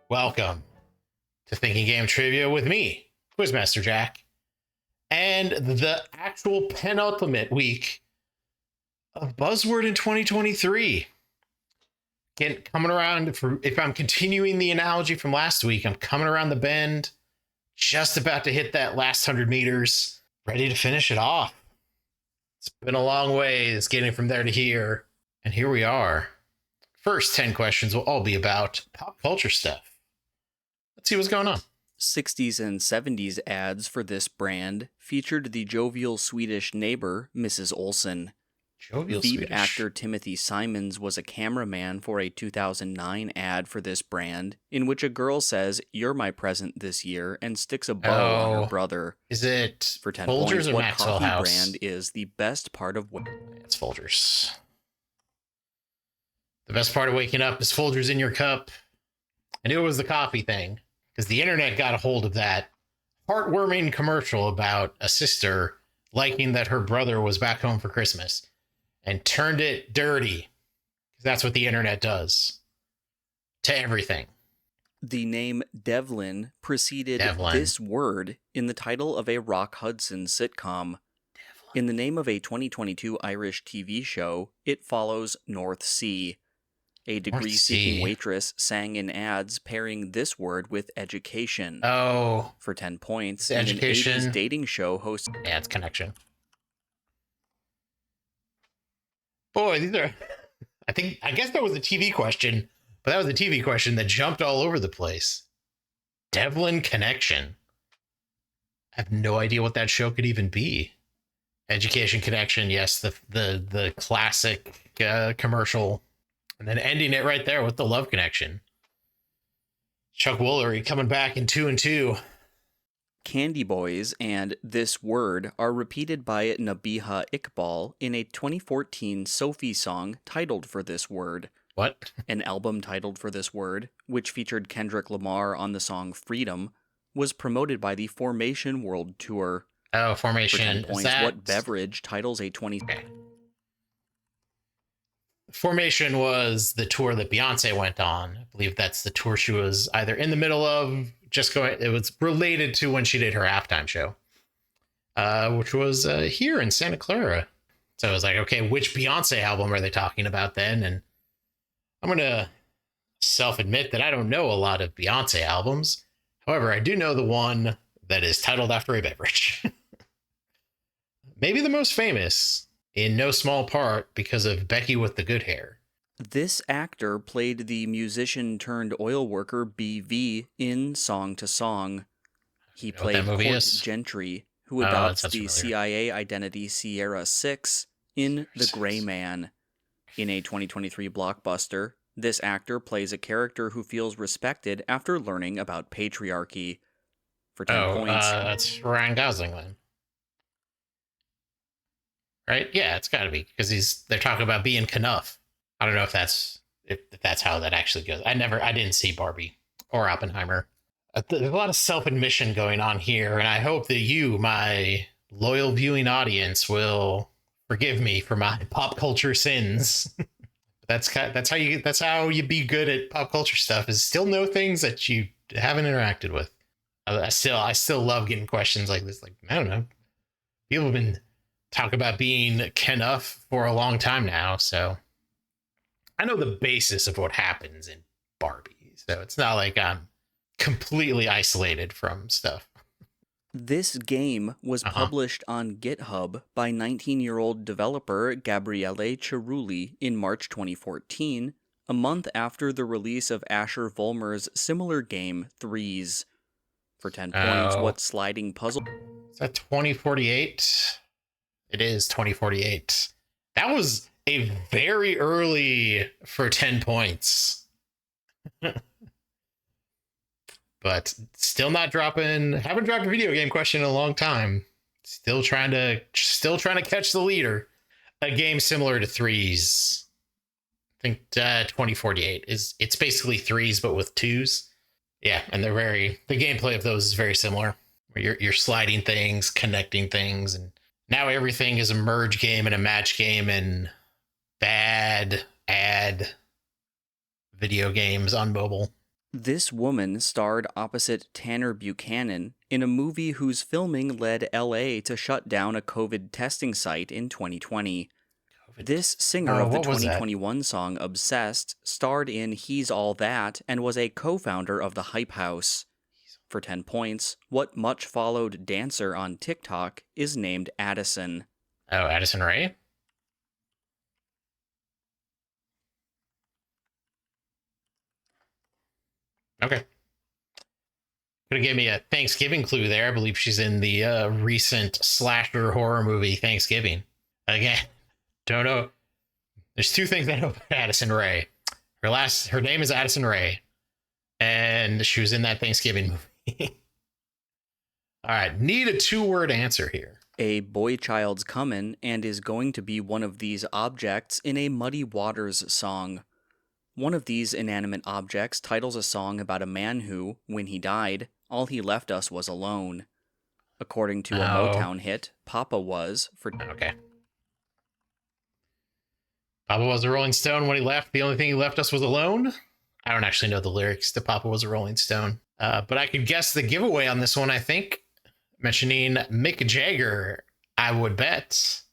Welcome to Thinking Game Trivia with me, Quizmaster Jack, and the actual penultimate week of Buzzword in 2023. Again, coming around, if I'm continuing the analogy from last week, I'm coming around the bend, just about to hit that last 100 meters, ready to finish it off. It's been a long ways getting from there to here, and here we are. First 10 questions will all be about pop culture stuff. Let's see what's going on. 60s and 70s ads for this brand featured the jovial Swedish neighbor, Mrs. Olsen. Jovial Veep Swedish. actor Timothy Simons was a cameraman for a 2009 ad for this brand, in which a girl says, "You're my present this year," and sticks a bow on her brother. Is it For 10 Folgers points, or what Maxwell coffee House? brand is the best part of... It's Folgers. The best part of waking up is Folgers in your cup. I knew it was the coffee thing, because the internet got a hold of that heartwarming commercial about a sister liking that her brother was back home for Christmas and turned it dirty. That's what the internet does to everything. The name Devlin preceded this word in the title of a Rock Hudson sitcom. In the name of a 2022 Irish TV show, it follows North Sea. A degree-seeking waitress sang in ads pairing this word with education. Oh. For 10 points, Education. an 80s dating show host... Yeah, it's Connection. Boy, these are... I guess that was a TV question, but that was a TV question that jumped all over the place. Devlin Connection. I have no idea what that show could even be. Education Connection, yes, the classic commercial. And then ending it right there with the love connection. Chuck Woolery coming back in 2 and 2. Candy Boys and This Word are repeated by Nabiha Iqbal in a 2014 Sophie song titled for this word. What? An album titled for this word, which featured Kendrick Lamar on the song Freedom, was promoted by the Formation World Tour. Oh, Formation. For 10 points, what beverage titles a 20... Formation was the tour that Beyonce went on. I believe that's the tour she was either in the middle of, just going. It was related to when she did her halftime show, which was here in Santa Clara. So I was like, okay, which Beyonce album are they talking about then? And I'm going to self-admit that I don't know a lot of Beyonce albums. However, I do know the one that is titled after a beverage. Maybe the most famous, in no small part because of Becky with the good hair. This actor played the musician-turned-oil worker BV in Song to Song. He played Court Gentry, who adopts the CIA identity Sierra 6 in The Gray Man. In a 2023 blockbuster, this actor plays a character who feels respected after learning about patriarchy. For 10 points... that's Ryan Gosling then. Right? Yeah, it's got to be, because they're talking about being Knuff. I don't know if that's how that actually goes. I didn't see Barbie or Oppenheimer. There's a lot of self-admission going on here, and I hope that you, my loyal viewing audience, will forgive me for my pop culture sins. That's how you be good at pop culture stuff, is still know things that you haven't interacted with. I still love getting questions like this. Like, I don't know. People have been talk about being Knuff for a long time now, so I know the basis of what happens in Barbie, so it's not like I'm completely isolated from stuff. This game was published on GitHub by 19-year-old developer Gabriele Cerulli in March 2014, a month after the release of Asher Vollmer's similar game, Threes. For 10 points, what sliding puzzle... Is that 2048? It is 2048. That was a very early for 10 points. But still not dropping. Haven't dropped a video game question in a long time. Still trying to catch the leader. A game similar to Threes. I think 2048 it's basically Threes but with twos. Yeah, and the gameplay of those is very similar. Where you're sliding things, connecting things, and now everything is a merge game and a match game and bad ad video games on mobile. This woman starred opposite Tanner Buchanan in a movie whose filming led LA to shut down a COVID testing site in 2020. This singer of the 2021 song Obsessed starred in He's All That and was a co-founder of the Hype House. For 10 points, what much-followed dancer on TikTok is named Addison? Oh, Addison Rae? Okay. Could have given me a Thanksgiving clue there. I believe she's in the recent slasher horror movie Thanksgiving. Again, don't know. There's two things I know about Addison Rae. Her name is Addison Rae, and she was in that Thanksgiving movie. All right, need a 2-word answer here. A boy child's comin' and is going to be one of these objects in a Muddy Waters song. One of these inanimate objects titles a song about a man who, when he died, all he left us was alone. According to a Motown hit, Papa was for... Okay. Papa was a Rolling Stone when he left. The only thing he left us was alone. I don't actually know the lyrics to Papa was a Rolling Stone. But I could guess the giveaway on this one, I think. Mentioning Mick Jagger, I would bet.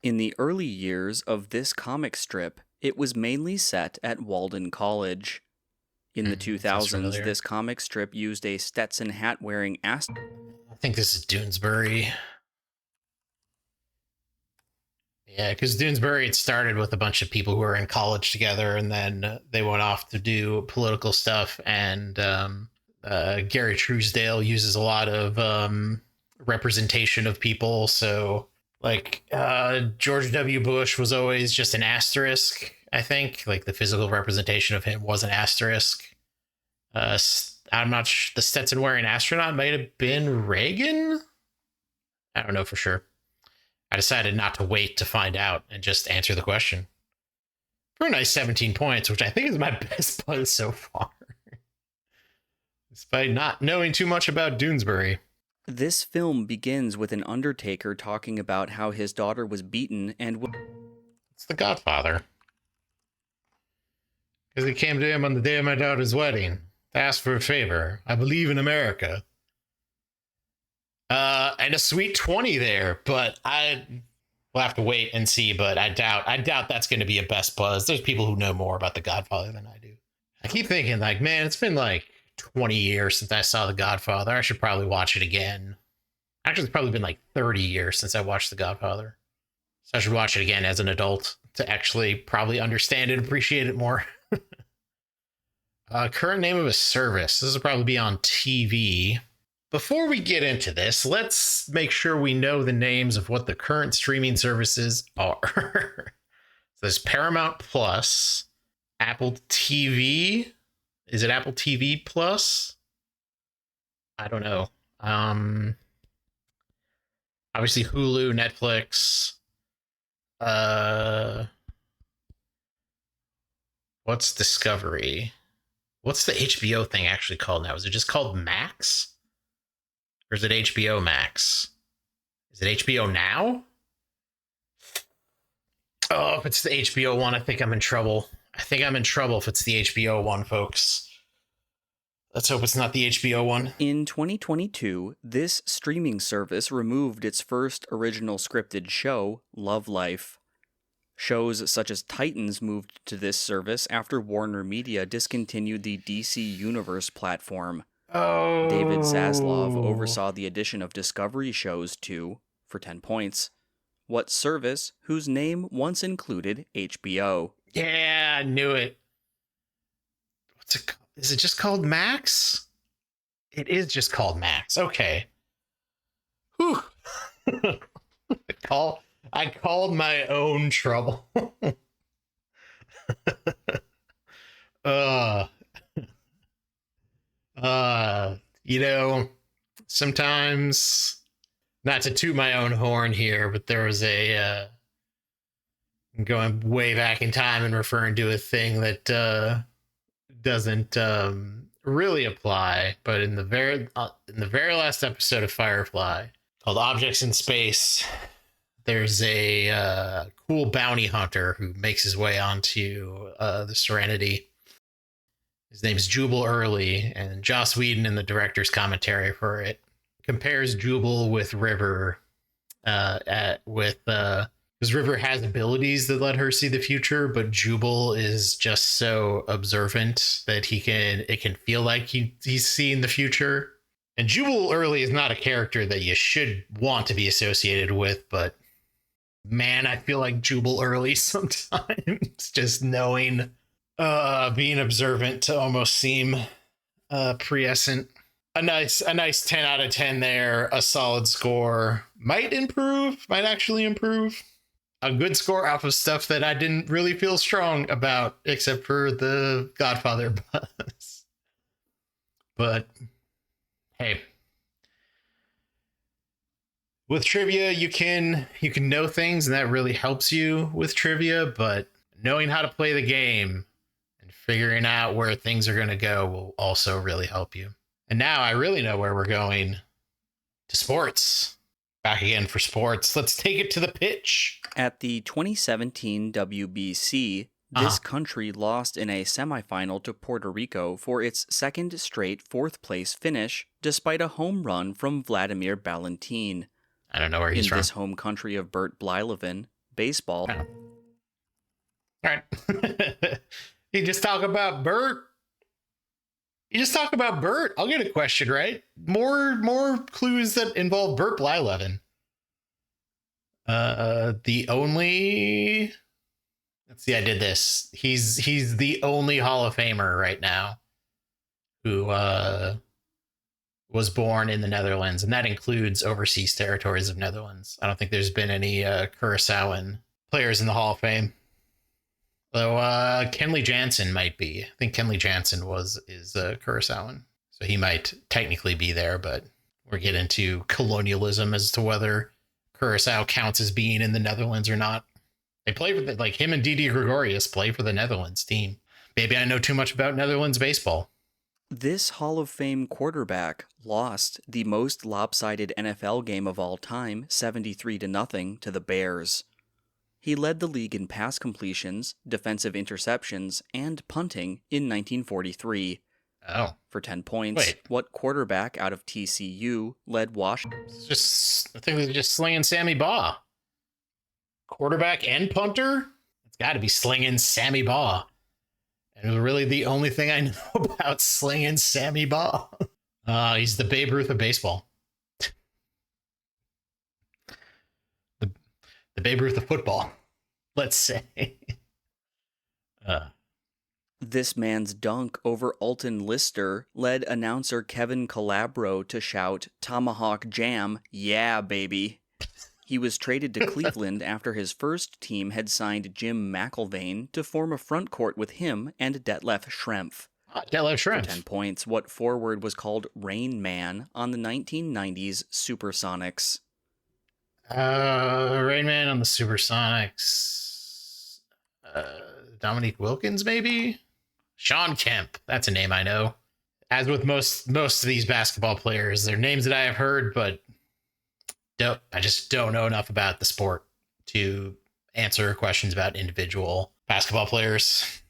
In the early years of this comic strip, it was mainly set at Walden College. In the 2000s, this comic strip used a Stetson hat-wearing I think this is Doonesbury. Yeah, because Doonesbury, it started with a bunch of people who were in college together, and then they went off to do political stuff, and Gary Truesdale uses a lot of representation of people, so like George W. Bush was always just an asterisk, I think. Like the physical representation of him was an asterisk. I'm not sure. The Stetson wearing astronaut might have been Reagan. I don't know for sure. I decided not to wait to find out and just answer the question. For a nice 17 points, which I think is my best buzz so far. Despite not knowing too much about Doonesbury. This film begins with an undertaker talking about how his daughter was beaten and... It's The Godfather. Because he came to him on the day of my daughter's wedding to ask for a favor. I believe in America. And a sweet 20 there, but we'll have to wait and see, but I doubt that's going to be a best buzz. There's people who know more about The Godfather than I do. I keep thinking, like, man, it's been like 20 years since I saw The Godfather. I should probably watch it again. Actually, it's probably been like 30 years since I watched The Godfather. So I should watch it again as an adult to actually probably understand and appreciate it more. Current name of a service. This will probably be on TV. Before we get into this, let's make sure we know the names of what the current streaming services are. So there's Paramount Plus, Apple TV. Is it Apple TV Plus? I don't know. Obviously Hulu, Netflix. What's Discovery? What's the HBO thing actually called now? Is it just called Max? Or is it HBO Max? Is it HBO Now? Oh, if it's the HBO one, I think I'm in trouble. I think I'm in trouble if it's the HBO one, folks. Let's hope it's not the HBO one. In 2022, this streaming service removed its first original scripted show, Love Life. Shows such as Titans moved to this service after Warner Media discontinued the DC Universe platform. Oh. David Zaslav oversaw the addition of Discovery shows to, for 10 points, what service whose name once included HBO? Yeah, I knew it. What's it called? Is it just called Max? It is just called Max. Okay. Whew. I called my own trouble. Sometimes, not to toot my own horn here, but there was going way back in time and referring to a thing that doesn't really apply, but in the very last episode of Firefly, called Objects in Space, there's a cool bounty hunter who makes his way onto the Serenity, His name's Jubal Early, and Joss Whedon in the director's commentary for it compares Jubal with River, because River has abilities that let her see the future, but Jubal is just so observant that it can feel like he's seeing the future. And Jubal Early is not a character that you should want to be associated with, but man, I feel like Jubal Early sometimes. Just knowing, being observant to almost seem prescient. A nice 10 out of 10 there. A solid score. Might actually improve. A good score off of stuff that I didn't really feel strong about, except for the Godfather buzz. But hey, with trivia, you can know things, and that really helps you with trivia, but knowing how to play the game and figuring out where things are going to go will also really help you. And now I really know where we're going, to sports. Back again for sports. Let's take it to the pitch. At the 2017 WBC, this country lost in a semifinal to Puerto Rico for its second straight fourth-place finish, despite a home run from Vladimir Valentin. I don't know where he's from. In this home country of Bert Blyleven, baseball. Oh. All right. You just talk about Bert. I'll get a question right. More clues that involve Bert Blyleven. The only. Let's see. I did this. He's the only Hall of Famer right now who was born in the Netherlands, and that includes overseas territories of Netherlands. I don't think there's been any Curaçaoan players in the Hall of Fame. Though Kenley Jansen might be. I think Kenley Jansen is Curaçaoan, so he might technically be there. But we're getting into colonialism as to whether Curaçao counts as being in the Netherlands or not. They play for him and Didi Gregorius play for the Netherlands team. Maybe I know too much about Netherlands baseball. This Hall of Fame quarterback lost the most lopsided NFL game of all time, 73-0, to the Bears. He led the league in pass completions, defensive interceptions, and punting in 1943. Oh. For 10 points, wait. What quarterback out of TCU led Washington? I think they're just slinging Sammy Baugh. Quarterback and punter? It's got to be slinging Sammy Baugh. And it was really the only thing I know about slinging Sammy Baugh. He's the Babe Ruth of baseball. The Babe Ruth of football, let's say. This man's dunk over Alton Lister led announcer Kevin Calabro to shout, "Tomahawk Jam, yeah, baby." He was traded to Cleveland after his first team had signed Jim McIlvaine to form a front court with him and Detlef Schrempf. Detlef Schrempf. For 10 points, what forward was called Rain Man on the 1990s Supersonics? Rain Man on the Supersonics. Dominique Wilkins, maybe? Sean Kemp. That's a name I know. As with most of these basketball players, they're names that I have heard, but I just don't know enough about the sport to answer questions about individual basketball players.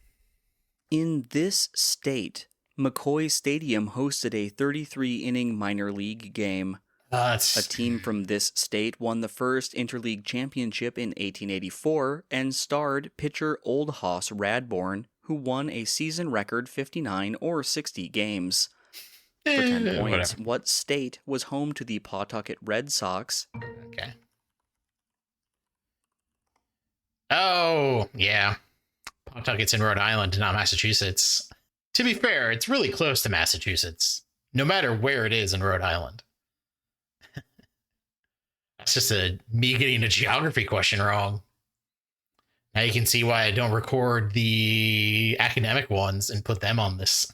In this state, McCoy Stadium hosted a 33-inning minor league game. A team from this state won the first interleague championship in 1884 and starred pitcher Old Hoss Radbourne, who won a season record 59 or 60 games. For 10 points, whatever. What state was home to the Pawtucket Red Sox? Okay. Oh, yeah. Pawtucket's in Rhode Island, not Massachusetts. To be fair, it's really close to Massachusetts, no matter where it is in Rhode Island. That's just me getting a geography question wrong. Now you can see why I don't record the academic ones and put them on this.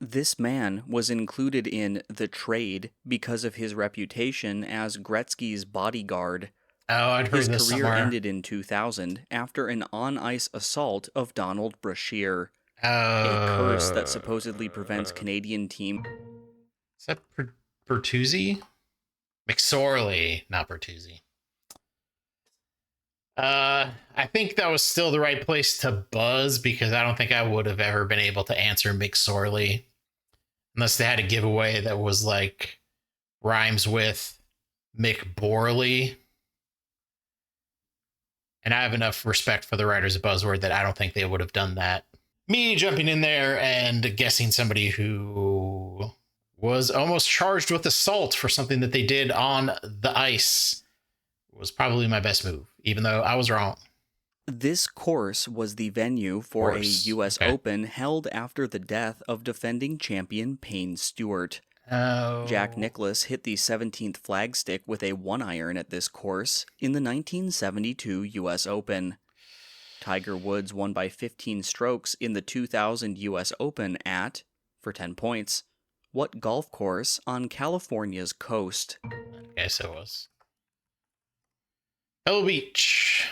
This man was included in The Trade because of his reputation as Gretzky's bodyguard. Oh, I'd heard this somewhere. His career ended in 2000 after an on-ice assault of Donald Brashear. A curse that supposedly prevents Canadian team... Is that Bertuzzi? McSorley, not Bertuzzi. I think that was still the right place to buzz because I don't think I would have ever been able to answer McSorley unless they had a giveaway that was like rhymes with McBorley. And I have enough respect for the writers of Buzzword that I don't think they would have done that. Me jumping in there and guessing somebody who was almost charged with assault for something that they did on the ice was probably my best move, even though I was wrong. This course was the venue for a U.S. Open held after the death of defending champion Payne Stewart. Oh. Jack Nicklaus hit the 17th flagstick with a 1-iron at this course in the 1972 U.S. Open. Tiger Woods won by 15 strokes in the 2000 U.S. Open at, for 10 points, what golf course on California's coast? I guess it was Pebble Beach.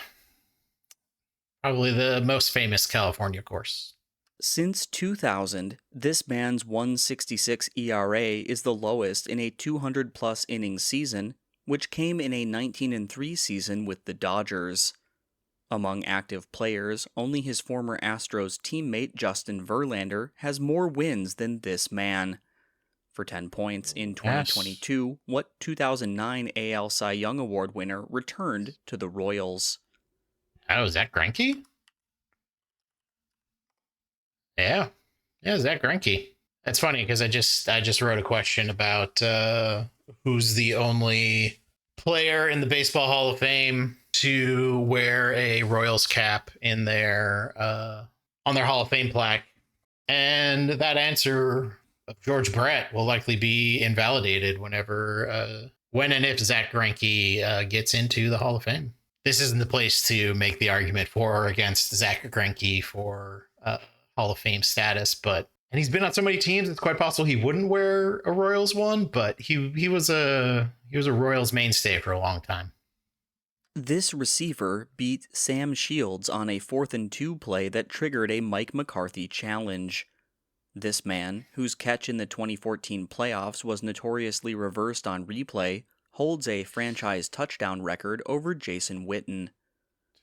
Probably the most famous California course. Since 2000, this man's 166 ERA is the lowest in a 200-plus innings season, which came in a 19-3 season with the Dodgers. Among active players, only his former Astros teammate Justin Verlander has more wins than this man. For 10 points in 2022, what 2009 AL Cy Young Award winner returned to the Royals? Oh, Zach Greinke? Yeah, Zach Greinke. That's funny because I just wrote a question about who's the only player in the Baseball Hall of Fame to wear a Royals cap in their on their Hall of Fame plaque, and that answer of George Brett will likely be invalidated when and if Zach Greinke gets into the Hall of Fame. This isn't the place to make the argument for or against Zach Greinke for Hall of Fame status, and he's been on so many teams, it's quite possible he wouldn't wear a Royals one, but he was a Royals mainstay for a long time. This receiver beat Sam Shields on a 4th and 2 play that triggered a Mike McCarthy challenge. This man, whose catch in the 2014 playoffs was notoriously reversed on replay, holds a franchise touchdown record over Jason Witten.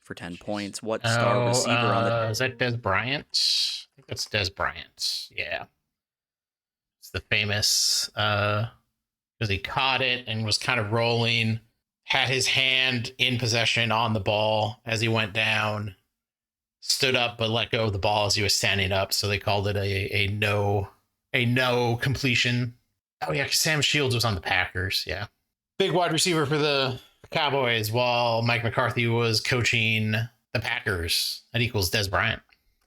For 10 points, what star receiver on the... Is that Des Bryant? I think that's Des Bryant. Yeah. It's the famous... because he caught it and was kind of rolling, had his hand in possession on the ball as he went down, stood up but let go of the ball as he was standing up, so they called it a no completion. Oh yeah, Sam Shields was on the Packers. Yeah, big wide receiver for the Cowboys while Mike McCarthy was coaching the Packers. That equals Des Bryant.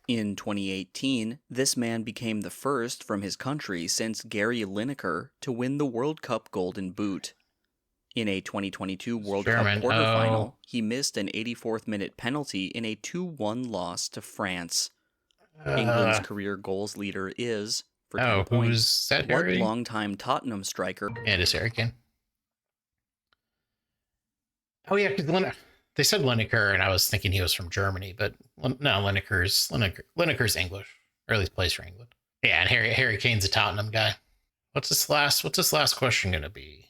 In 2018, this man became the first from his country since Gary Lineker to win the World Cup Golden Boot. In a 2022 World Cup quarterfinal, he missed an 84th minute penalty in a 2-1 loss to France. England's career goals leader is, for 10 points, who's that? What longtime Tottenham striker? Yeah, it is Harry Kane. Oh yeah, because they said Lineker, and I was thinking he was from Germany, but no, Lineker's English, or at least plays for England. Yeah, and Harry Kane's a Tottenham guy. What's this last question gonna be?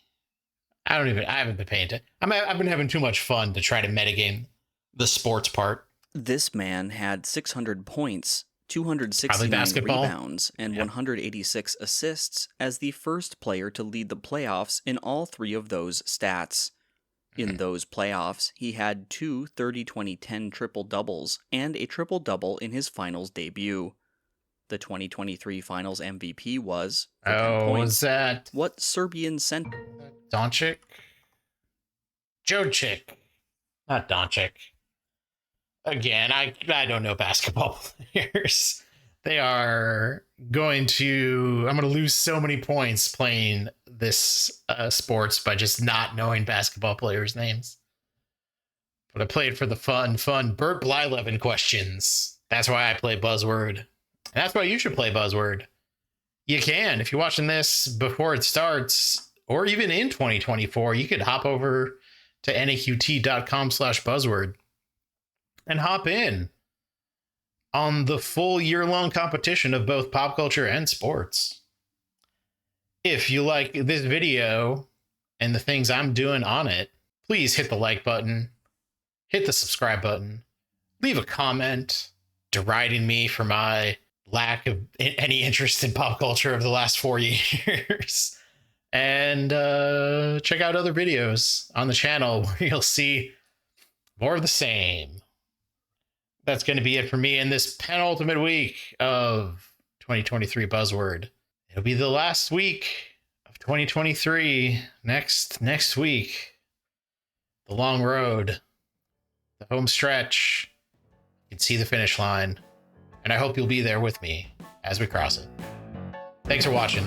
I haven't been paying attention. I've been having too much fun to try to metagame the sports part. This man had 600 points, 269 rebounds, and 186 assists as the first player to lead the playoffs in all 3 of those stats. In those playoffs, he had 2 30-20-10 triple-doubles and a triple-double in his finals debut. The 2023 finals MVP was, for 10 points, was that... what Serbian center? Doncic? Jocic. Not Doncic. Again, I don't know basketball players. They are going to... I'm going to lose so many points playing this sports by just not knowing basketball players' names. But I played for the fun Burt Blyleven questions. That's why I play Buzzword. And that's why you should play Buzzword. You can. If you're watching this before it starts, or even in 2024, you could hop over to naqt.com/buzzword and hop in on the full year-long competition of both pop culture and sports. If you like this video and the things I'm doing on it, please hit the like button. hit the subscribe button, leave a comment deriding me for my lack of any interest in pop culture over the last 4 years. And check out other videos on the channel where you'll see more of the same. That's going to be it for me in this penultimate week of 2023 Buzzword. It'll be the last week of 2023. Next week, the long road, the home stretch. You can see the finish line, and I hope you'll be there with me as we cross it. Thanks for watching.